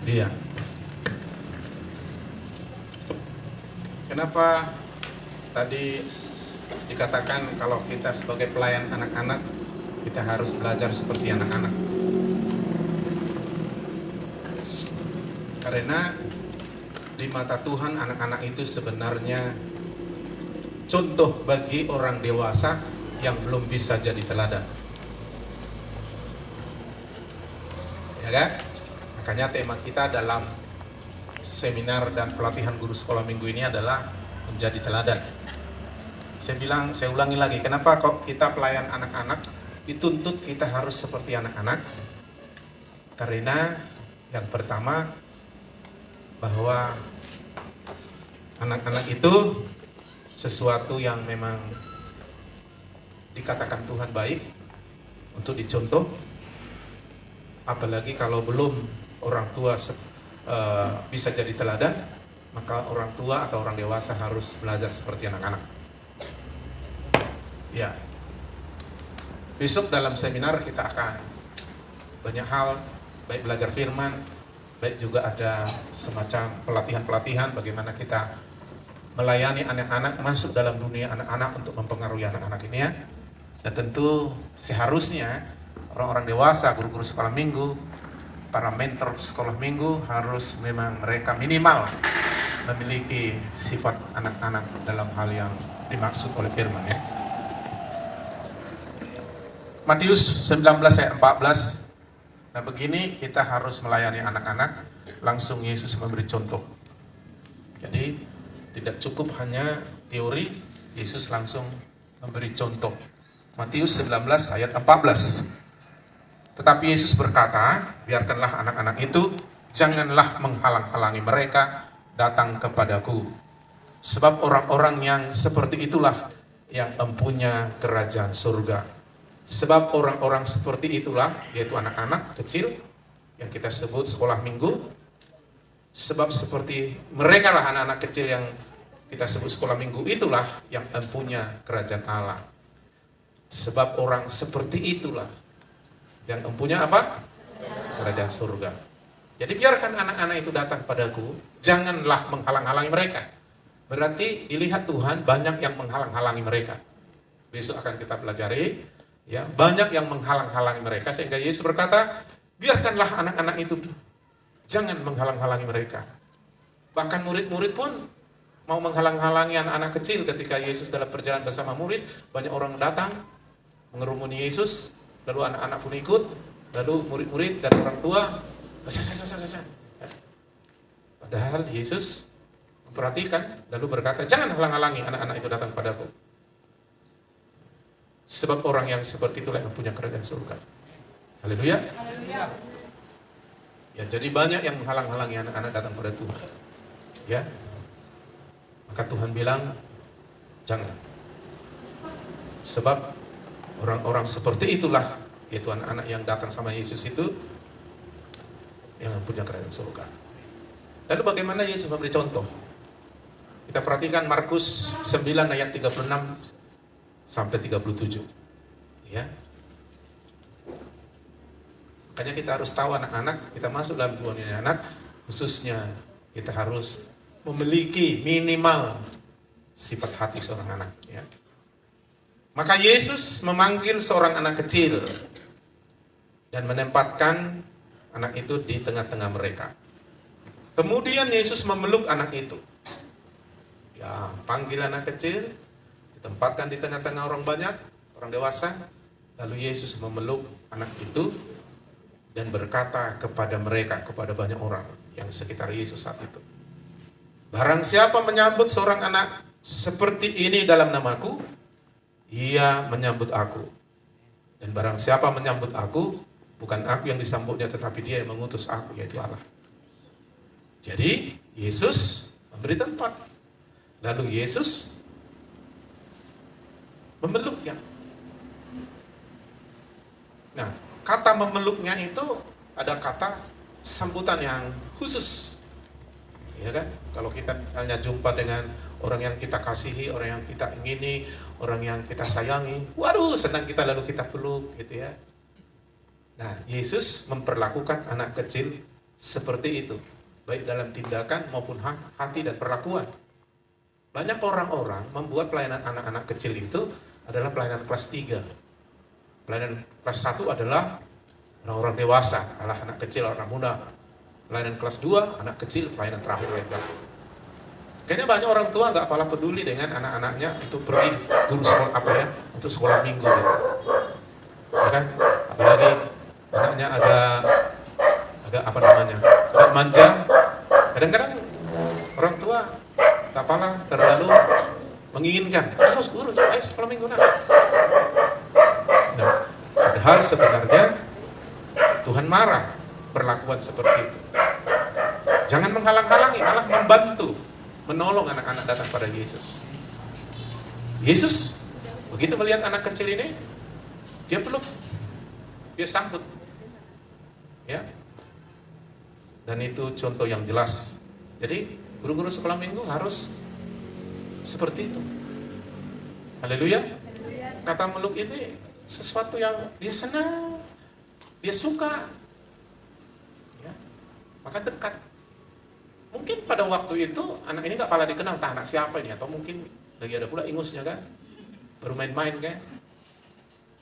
Iya. Kenapa tadi dikatakan kalau kita sebagai pelayan anak-anak, kita harus belajar seperti anak-anak? Karena di mata Tuhan anak-anak itu sebenarnya contoh bagi orang dewasa yang belum bisa jadi teladan. Ya kan? Makanya tema kita dalam seminar dan pelatihan guru sekolah minggu ini adalah menjadi teladan. Saya ulangi lagi, kenapa kok kita pelayan anak-anak dituntut kita harus seperti anak-anak? Karena yang pertama, bahwa anak-anak itu sesuatu yang memang dikatakan Tuhan baik untuk dicontoh, apalagi kalau belum orang tua bisa jadi teladan, maka orang tua atau orang dewasa harus belajar seperti anak-anak. Ya, besok dalam seminar kita akan banyak hal, baik belajar firman, baik juga ada semacam pelatihan-pelatihan bagaimana kita melayani anak-anak, masuk dalam dunia anak-anak untuk mempengaruhi anak-anak ini ya. Dan tentu seharusnya orang-orang dewasa, guru-guru sekolah minggu, para mentor sekolah minggu harus memang mereka minimal memiliki sifat anak-anak dalam hal yang dimaksud oleh firman ya. Matius 19 ayat 14. Nah begini kita harus melayani anak-anak, langsung Yesus memberi contoh. Jadi tidak cukup hanya teori, Yesus langsung memberi contoh. Matius 19 ayat 14. Tetapi Yesus berkata, biarkanlah anak-anak itu, janganlah menghalang-halangi mereka datang kepadaku. Sebab orang-orang yang seperti itulah yang empunya kerajaan surga. Sebab orang-orang seperti itulah, yaitu anak-anak kecil yang kita sebut sekolah minggu. Sebab seperti mereka lah anak-anak kecil yang kita sebut sekolah minggu, itulah yang empunya kerajaan Allah. Sebab orang seperti itulah yang empunya apa? Kerajaan surga. Jadi biarkan anak-anak itu datang padaku, janganlah menghalang-halangi mereka. Berarti dilihat Tuhan banyak yang menghalang-halangi mereka. Besok akan kita pelajari, ya, banyak yang menghalang-halangi mereka sehingga Yesus berkata, biarkanlah anak-anak itu, jangan menghalang-halangi mereka. Bahkan murid-murid pun mau menghalang-halangi anak-anak kecil ketika Yesus dalam perjalanan bersama murid, banyak orang datang mengerumuni Yesus. Lalu anak-anak pun ikut, lalu murid-murid dan orang tua, padahal Yesus memperhatikan, lalu berkata, jangan halang-halangi anak-anak itu datang padaku. Sebab orang yang seperti itulah yang punya kerajaan surga. Haleluya. Ya, jadi banyak yang menghalang-halangi anak-anak datang pada Tuhan. Ya, maka Tuhan bilang, jangan. Sebab orang-orang seperti itulah, yaitu anak-anak yang datang sama Yesus itu, yang punya kerajaan surga. Lalu bagaimana Yesus memberi contoh? Kita perhatikan Markus 9 ayat 36 sampai 37. Ya. Makanya kita harus tahu anak-anak, kita masuk dalam dunia anak, khususnya kita harus memiliki minimal sifat hati seorang anak. Ya. Maka Yesus memanggil seorang anak kecil dan menempatkan anak itu di tengah-tengah mereka. Kemudian Yesus memeluk anak itu. Ya, panggil anak kecil, ditempatkan di tengah-tengah orang banyak, orang dewasa. Lalu Yesus memeluk anak itu dan berkata kepada mereka, kepada banyak orang yang sekitar Yesus saat itu. Barang siapa menyambut seorang anak seperti ini dalam namaku, ia menyambut aku. Dan barang siapa menyambut aku, bukan aku yang disambutnya, tetapi dia yang mengutus aku, yaitu Allah. Jadi Yesus memberi tempat. Lalu Yesus memeluknya. Nah, kata memeluknya itu ada kata sambutan yang khusus. Ya kan? Kalau kita misalnya jumpa dengan orang yang kita kasihi, orang yang kita ingini, orang yang kita sayangi, waduh senang kita lalu kita peluk gitu ya. Nah, Yesus memperlakukan anak kecil seperti itu, baik dalam tindakan maupun hati dan perlakuan. Banyak orang-orang membuat pelayanan anak-anak kecil itu adalah pelayanan kelas 3. Pelayanan kelas 1 adalah orang-orang dewasa, adalah anak kecil, orang muda. Pelayanan kelas 2, anak kecil, pelayanan terakhir lebar. Kayaknya banyak orang tua nggak pala peduli dengan anak-anaknya itu pergi guru sekolah untuk sekolah minggu gitu. Ya kan? Apalagi anaknya agak manja. Kadang-kadang orang tua tak pala terlalu menginginkan, harus guru, ayo sekolah minggu nak. Nah, padahal sebenarnya Tuhan marah perlakuan seperti itu. Jangan menghalang-halangi, malah membantu, menolong anak-anak datang pada Yesus. Yesus begitu melihat anak kecil ini, dia peluk, dia sambut, ya. Dan itu contoh yang jelas. Jadi guru-guru sekolah minggu harus seperti itu. Haleluya. Kata meluk ini sesuatu yang dia senang, dia suka, ya. Maka dekat. Mungkin pada waktu itu anak ini nggak pala dikenal, tak anak siapa ini, atau mungkin lagi ada pula ingusnya kan, bermain-main kan.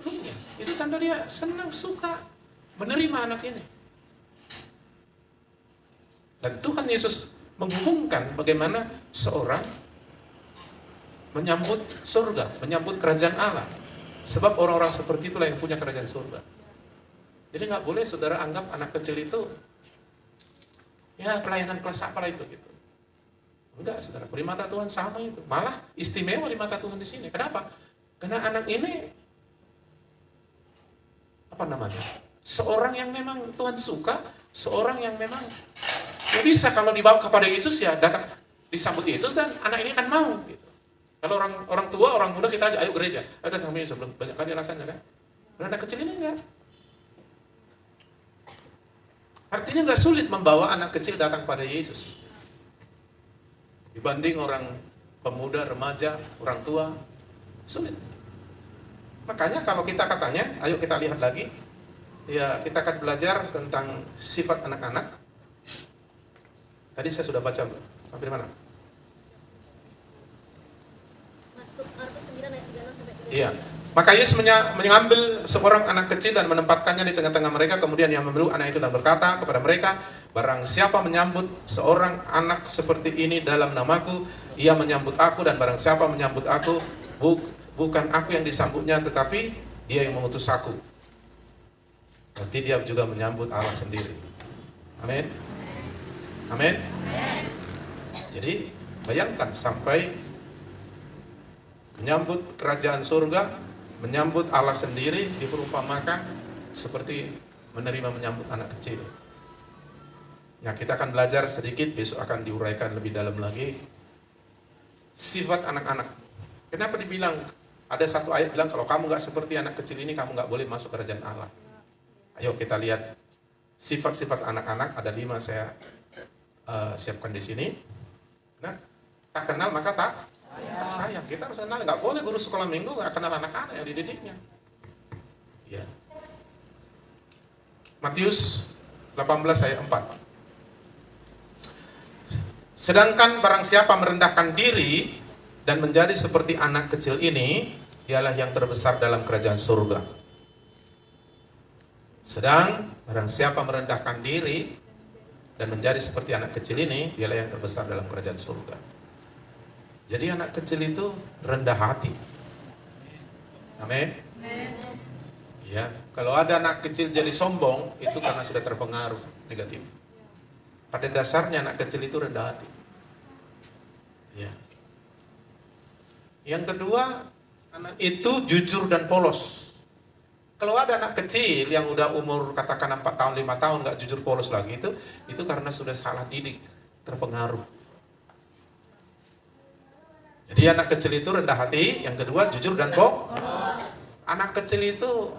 Peluknya, itu tanda dia senang, suka, menerima anak ini. Dan Tuhan Yesus menghubungkan bagaimana seorang menyambut surga, menyambut kerajaan Allah. Sebab orang-orang seperti itulah yang punya kerajaan surga. Jadi nggak boleh saudara anggap anak kecil itu ya pelayanan kelas apalah itu gitu. Enggak, saudara, di mata Tuhan sama itu. Malah istimewa di mata Tuhan di sini. Kenapa? Karena anak ini seorang yang memang Tuhan suka, seorang yang memang ya bisa kalau dibawa kepada Yesus ya datang disambut Yesus dan anak ini akan mau gitu. Kalau orang tua, orang muda kita aja ayo gereja, ada sama Yesus belum banyak kali alasannya kan. Dan anak kecil ini enggak. Artinya enggak sulit membawa anak kecil datang pada Yesus. Dibanding orang pemuda, remaja, orang tua, sulit. Makanya kalau kita katanya, ayo kita lihat lagi, ya kita akan belajar tentang sifat anak-anak. Tadi saya sudah baca, sampai mana? Markus 9 ayat 36 sampai 37. Iya. Maka Yesus mengambil seorang anak kecil dan menempatkannya di tengah-tengah mereka. Kemudian Ia memeluk anak itu dan berkata kepada mereka, barang siapa menyambut seorang anak seperti ini dalam namaku, ia menyambut aku, dan barang siapa menyambut aku, bukan aku yang disambutnya, tetapi dia yang mengutus aku. Berarti dia juga menyambut Allah sendiri. Amin. Amin. Jadi bayangkan sampai menyambut kerajaan surga, menyambut Allah sendiri diperumpamakan seperti menyambut anak kecil. Ya, kita akan belajar sedikit, besok akan diuraikan lebih dalam lagi sifat anak-anak. Kenapa dibilang, ada satu ayat bilang kalau kamu nggak seperti anak kecil ini, kamu nggak boleh masuk kerajaan Allah. Ayo kita lihat sifat-sifat anak-anak, ada 5 saya siapkan di sini. Nah, tak kenal maka tak sayang. Kita harus kenal, nggak boleh guru sekolah minggu nggak kenal anak-anak yang dididiknya. Ya. Matius 18 ayat 4. Sedangkan barang siapa merendahkan diri dan menjadi seperti anak kecil ini, dialah yang terbesar dalam kerajaan surga. Sedang barang siapa merendahkan diri dan menjadi seperti anak kecil ini, dialah yang terbesar dalam kerajaan surga. Jadi anak kecil itu rendah hati. Amin. Ya, kalau ada anak kecil jadi sombong, itu karena sudah terpengaruh negatif. Pada dasarnya anak kecil itu rendah hati. Ya. Yang kedua, anak itu jujur dan polos. Kalau ada anak kecil yang udah umur katakan 4 tahun, 5 tahun nggak jujur polos lagi, itu karena sudah salah didik, terpengaruh. Jadi anak kecil itu rendah hati, yang kedua jujur dan polos. Anak kecil itu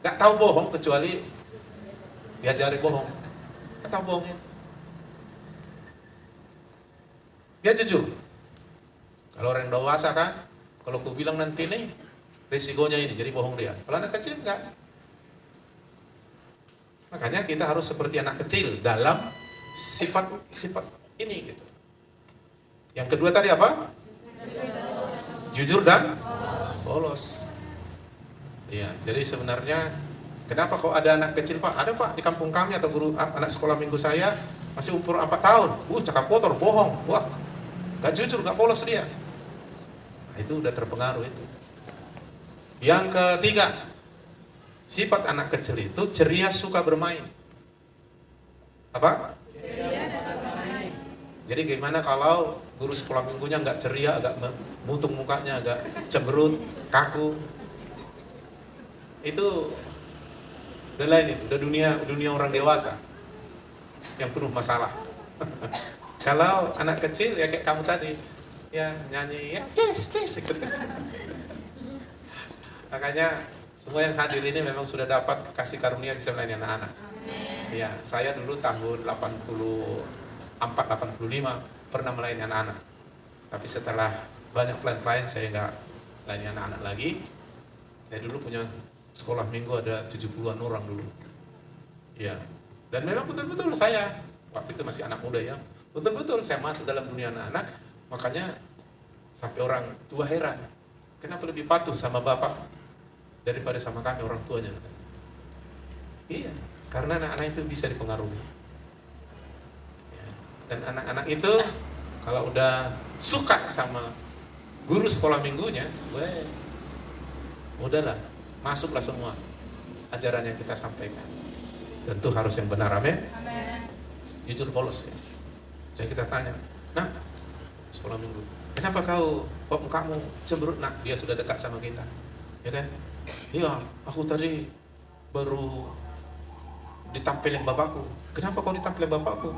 nggak tahu bohong kecuali diajari bohong. Nggak tahu bohongnya. Dia jujur. Kalau orang dewasa kan, kalau aku bilang nanti nih risikonya ini, jadi bohong dia. Kalau anak kecil enggak. Makanya kita harus seperti anak kecil dalam sifat ini gitu. Yang kedua tadi apa? Jujur dan polos. Iya, jadi sebenarnya kenapa kok ada anak kecil Pak? Ada Pak di kampung kami atau guru anak sekolah minggu saya masih umur 4 tahun. Cakap kotor, bohong. Wah, gak jujur, gak polos dia. Nah, itu udah terpengaruh itu. Yang ketiga, sifat anak kecil itu ceria, suka bermain. Apa? Jadi gimana kalau guru sekolah minggunya nggak ceria, agak mutung mukanya, agak cemberut, kaku? Itu udah lain, itu udah dunia orang dewasa yang penuh masalah. Kalau anak kecil ya kayak kamu tadi, ya nyanyi ya ces gitu. Makanya semua yang hadir ini memang sudah dapat kasih karunia bisa melayani anak-anak. Ya, saya dulu tahun 85 pernah melayani anak-anak. Tapi setelah banyak klien-klien saya nggak melayani anak-anak lagi. Saya dulu punya sekolah minggu ada 70-an orang dulu. Ya. Dan memang betul-betul saya waktu itu masih anak muda ya. Betul-betul saya masuk dalam dunia anak-anak, makanya sampai orang tua heran. Kenapa lebih patuh sama bapak daripada sama kami orang tuanya? Iya, karena anak-anak itu bisa dipengaruhi. Ya. Dan anak-anak itu kalau udah suka sama guru sekolah minggunya, udahlah, masuklah semua ajaran yang kita sampaikan. Tentu harus yang benar, amin. Jujur, polos ya. Jadi kita tanya, nah, sekolah minggu, kenapa kok kamu cemberut? Nak, dia sudah dekat sama kita, ya kan? Iya, aku tadi baru ditampilin bapakku. Kenapa kau ditampilin bapakku?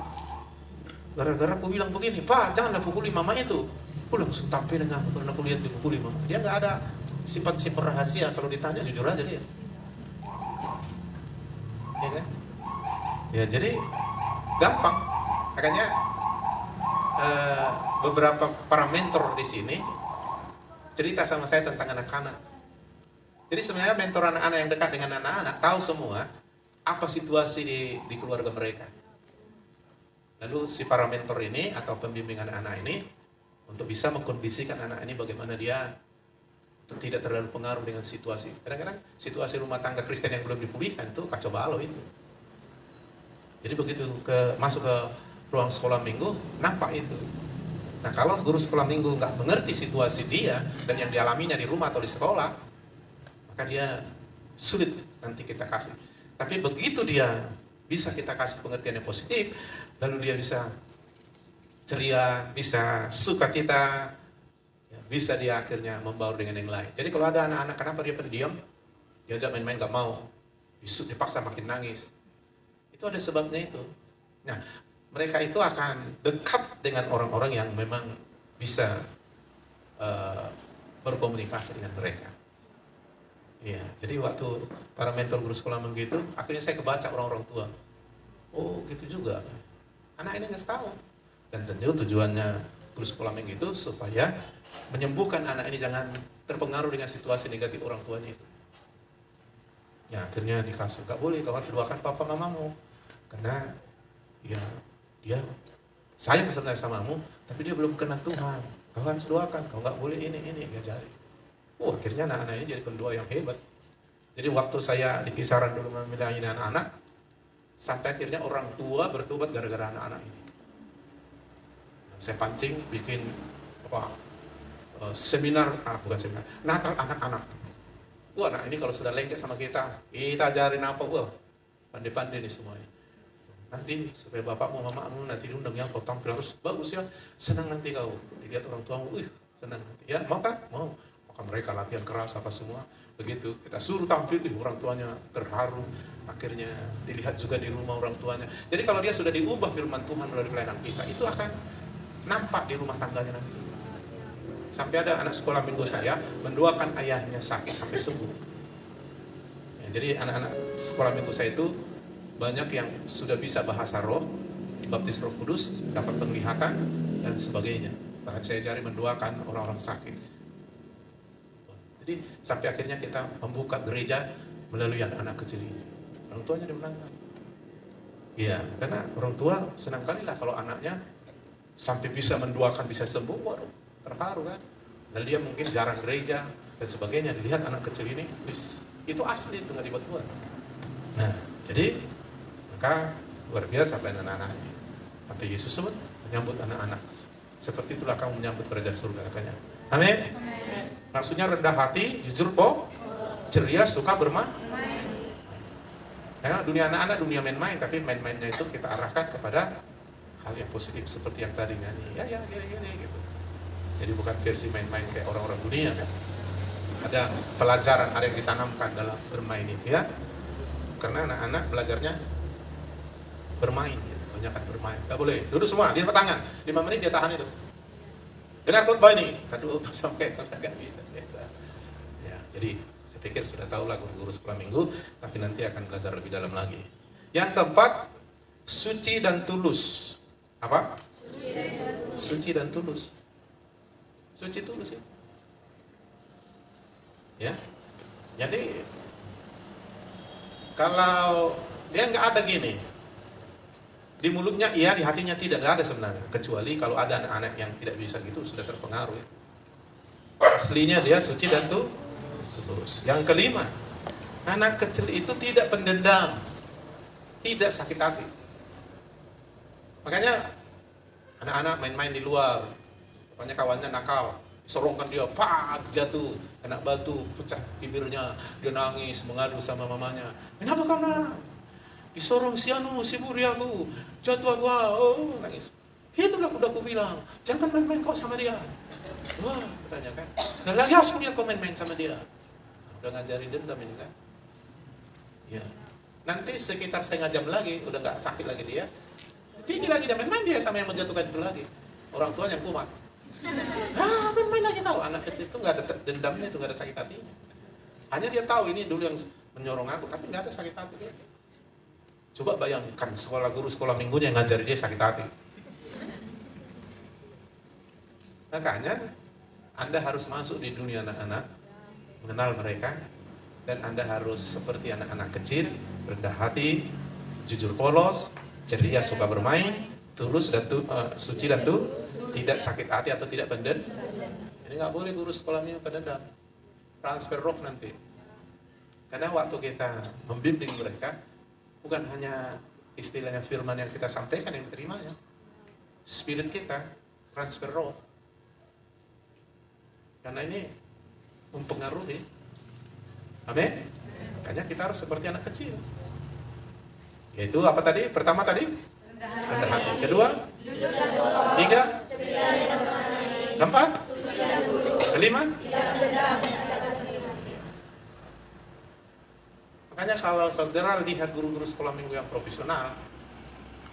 Gara-gara aku bilang begini, Pak, janganlah pukuli mama itu. Aku langsung tampilin aku karena aku lihat dipukuli mama. Dia nggak ada sifat-sifat rahasia, kalau ditanya jujur aja dia. Ya kan? Ya jadi gampang. Makanya beberapa para mentor di sini cerita sama saya tentang anak-anak. Jadi sebenarnya mentor anak-anak yang dekat dengan anak-anak tahu semua apa situasi di keluarga mereka. Lalu si para mentor ini atau pembimbing anak-anak ini untuk bisa mengkondisikan anak ini bagaimana dia tidak terlalu pengaruh dengan situasi. Kadang-kadang situasi rumah tangga Kristen yang belum dipulihkan itu kacau balau itu. Jadi begitu masuk ke ruang sekolah minggu, nampak itu. Nah kalau guru sekolah minggu nggak mengerti situasi dia dan yang dialaminya di rumah atau di sekolah, maka dia sulit nanti kita kasih. Tapi begitu dia bisa kita kasih pengertian yang positif, lalu dia bisa ceria, bisa sukacita, ya, bisa dia akhirnya membaur dengan yang lain. Jadi kalau ada anak-anak, kenapa dia pendiam? Diajak main-main nggak mau, dipaksa makin nangis. Itu ada sebabnya itu. Nah, mereka itu akan dekat dengan orang-orang yang memang bisa berkomunikasi dengan mereka. Ya, jadi waktu para mentor guru sekolah minggu itu, akhirnya saya kebaca orang-orang tua. Oh, gitu juga. Anak ini nggak tahu. Dan tentu tujuannya guru sekolah minggu itu supaya menyembuhkan anak ini jangan terpengaruh dengan situasi negatif orang tuanya itu. Ya, akhirnya dikasih, nggak boleh, kau harus doakan papa mamamu. Karena ya dia sayang sebenarnya samamu, tapi dia belum kenal Tuhan. Kau harus doakan, kau nggak boleh ini diajari. Akhirnya anak-anak ini jadi pendoa yang hebat. Jadi waktu saya di kisaran dulu melayani anak-anak, sampai akhirnya orang tua bertobat gara-gara anak-anak ini. Saya pancing bikin seminar, bukan seminar, Natal anak-anak. Anak ini kalau sudah lengket sama kita ajarin apa pandai-pandai nih semuanya. Nanti supaya bapakmu, mamamu nanti diundang ya, kau tampil harus bagus ya, senang nanti kau dilihat orang tuamu, senang nanti ya, mau kan? Mau. Maka mereka latihan keras apa semua, begitu kita suruh tampil, orang tuanya terharu, akhirnya dilihat juga di rumah orang tuanya. Jadi kalau dia sudah diubah firman Tuhan melalui pelayanan kita, itu akan nampak di rumah tangganya nanti. Sampai ada anak sekolah minggu saya mendoakan ayahnya sakit sampai sembuh. Ya, jadi anak-anak sekolah minggu saya itu banyak yang sudah bisa bahasa roh, dibaptis Roh Kudus, dapat penglihatan dan sebagainya. Bahkan saya cari mendoakan orang-orang sakit. Jadi sampai akhirnya kita membuka gereja melalui anak-anak kecil ini. Orang tuanya di belakang. Iya, karena orang tua senang kali lah kalau anaknya sampai bisa mendoakan bisa sembuh, waduh, terharu kan. Dan dia mungkin jarang gereja dan sebagainya. Dilihat anak kecil ini, itu asli itu nggak dibuat-buat. Nah, jadi maka luar biasa pelayanan anak-anak ini. Sampai Yesus sebut menyambut anak-anak. Seperti itulah kamu menyambut kerajaan surga katanya. Amin. Maksudnya rendah hati, jujur ceria, suka bermain. Ya, dunia anak-anak dunia main-main, tapi main-mainnya itu kita arahkan kepada hal yang positif seperti yang tadi nyanyi. Ya gini gitu. Jadi bukan versi main-main kayak orang-orang dunia kan. Ada pelajaran, ada yang ditanamkan dalam bermain itu ya. Karena anak-anak belajarnya bermain, gitu. Banyak kan bermain. Gak boleh. Duduk semua, dia tangan. 5 menit dia tahan itu. Dengar khotbah ini. Aduh, sampai nggak bisa. Ya, jadi saya pikir sudah tahu lah guru-guru sekolah minggu, tapi nanti akan belajar lebih dalam lagi. Yang keempat, suci dan tulus. Apa? Suci dan tulus. Suci tulus ya. Ya. Jadi kalau dia nggak ada gini, di mulutnya iya, di hatinya tidak, nggak ada sebenarnya. Kecuali kalau ada anak-anak yang tidak bisa gitu, sudah terpengaruh. Aslinya dia suci dan tulus. Yang kelima, anak kecil itu tidak pendendam, tidak sakit hati. Makanya anak-anak main-main di luar, pokoknya kawannya nakal, disorongkan dia, pak, jatuh, kena batu, pecah bibirnya, dia nangis, mengadu sama mamanya. Kenapa kau nak? Disorong si buri aku, jatuh aku, oh, nangis. Itulah udah aku bilang, jangan main-main kau sama dia. Wah, katanya kan, sekali lagi harus lihat kau main-main sama dia. Udah ngajarin dendam ini kan. Ya. Nanti sekitar setengah jam lagi, udah nggak sakit lagi dia. Pergi lagi dia main-main dia sama yang menjatuhkan itu lagi. Orang tuanya kumat. Main-main lagi tahu. Anak kecil itu nggak ada dendamnya, itu nggak ada sakit hatinya. Hanya dia tahu ini dulu yang menyorong aku, tapi nggak ada sakit hati dia. Coba bayangkan sekolah guru sekolah minggunya yang ngajari dia sakit hati. Makanya Anda harus masuk di dunia anak-anak, mengenal mereka, dan Anda harus seperti anak-anak kecil, rendah hati, jujur polos, ceria, suka bermain, tulus dan suci dan tidak sakit hati atau tidak pendendam. Ini nggak boleh guru sekolah minggu pendendam. Transfer roh nanti. Karena waktu kita membimbing mereka, bukan hanya istilahnya firman yang kita sampaikan yang diterimanya, spirit kita transfer roh. Karena ini mempengaruhi. Amin. Makanya kita harus seperti anak kecil. Yaitu apa tadi? Pertama tadi? Rendah hati. Kedua? Tiga? Keempat? Kelima? Makanya kalau saudara lihat guru-guru sekolah minggu yang profesional,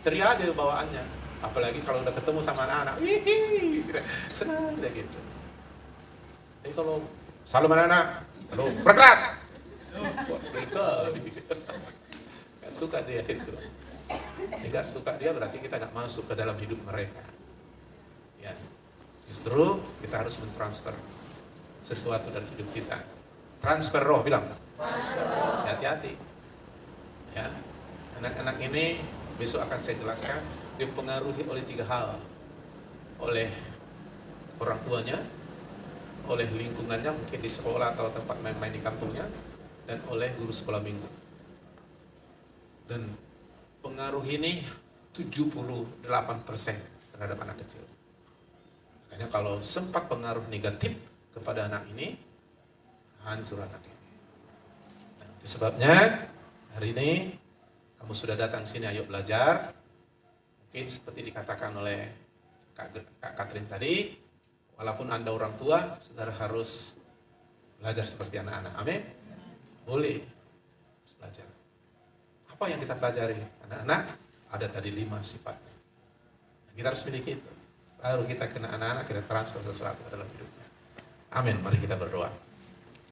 ceria aja bawaannya. Apalagi kalau udah ketemu sama anak-anak, senang aja gitu. Jadi kalau salam anak-anak, halo, berkeras. Gak suka dia itu. Gak suka dia berarti kita gak masuk ke dalam hidup mereka. Ya, justru kita harus mentransfer sesuatu dari hidup kita. Transfer roh, bilang. Hati-hati. Ya, anak-anak ini besok akan saya jelaskan dipengaruhi oleh 3 hal. Oleh orang tuanya, oleh lingkungannya, mungkin di sekolah atau tempat main-main di kampungnya, dan oleh guru sekolah minggu. Dan pengaruh ini 78% terhadap anak kecil. Makanya kalau sempat pengaruh negatif kepada anak ini, hancur anak ini. Nah, itu sebabnya hari ini kamu sudah datang sini, ayo belajar. Mungkin seperti dikatakan oleh Kak Katrin tadi, walaupun Anda orang tua, saudara harus belajar seperti anak-anak. Amin. Boleh belajar. Apa yang kita pelajari? Anak-anak ada tadi 5 sifat. Kita harus miliki itu. Baru kita kena anak-anak, kita transfer sesuatu ke dalam hidupnya. Amin. Mari kita berdoa.